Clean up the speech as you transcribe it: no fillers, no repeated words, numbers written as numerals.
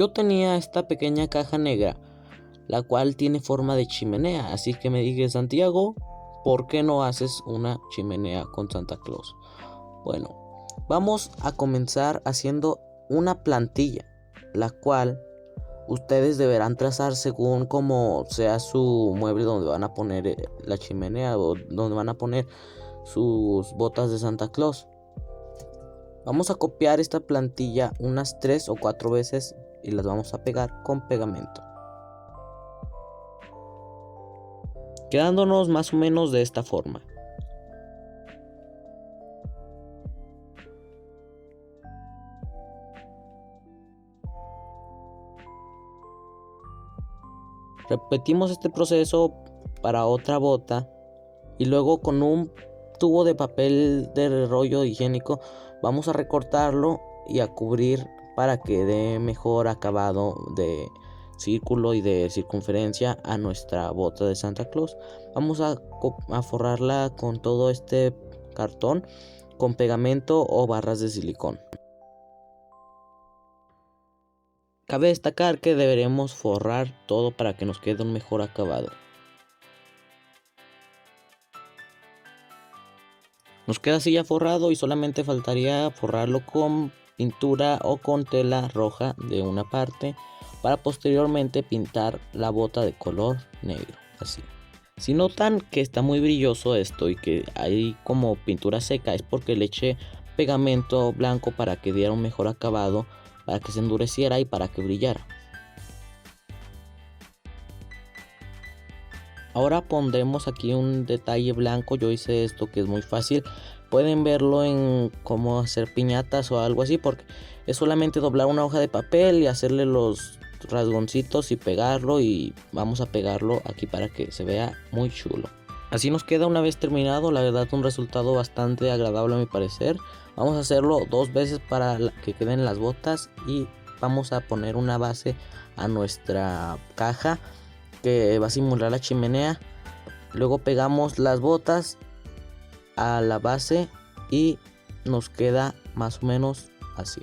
Yo tenía esta pequeña caja negra, la cual tiene forma de chimenea, así que me dije: Santiago, ¿por qué no haces una chimenea con Santa Claus? Bueno, vamos a comenzar haciendo una plantilla, la cual ustedes deberán trazar según como sea su mueble donde van a poner la chimenea o donde van a poner sus botas de Santa Claus. Vamos a copiar esta plantilla unas 3 o 4 veces y las vamos a pegar con pegamento, quedándonos más o menos de esta forma. Repetimos este proceso para otra bota y luego con un tubo de papel de rollo higiénico vamos a recortarlo y a cubrir para que dé mejor acabado de círculo y de circunferencia a nuestra bota de Santa Claus. Vamos a forrarla con todo este cartón con pegamento o barras de silicón. Cabe destacar que deberemos forrar todo para que nos quede un mejor acabado. Nos queda así ya forrado y solamente faltaría forrarlo con pintura o con tela roja de una parte para posteriormente pintar la bota de color negro, así. Si notan que está muy brilloso esto y que hay como pintura seca, es porque le eché pegamento blanco para que diera un mejor acabado, para que se endureciera y para que brillara. Ahora pondremos aquí un detalle blanco. Yo hice esto que es muy fácil. Pueden verlo en cómo hacer piñatas o algo así, porque es solamente doblar una hoja de papel y hacerle los rasgoncitos y pegarlo, y vamos a pegarlo aquí para que se vea muy chulo. Así nos queda una vez terminado. La verdad, un resultado bastante agradable a mi parecer. Vamos a hacerlo 2 veces para que queden las botas y vamos a poner una base a nuestra caja que va a simular la chimenea. Luego pegamos las botas a la base y nos queda más o menos así.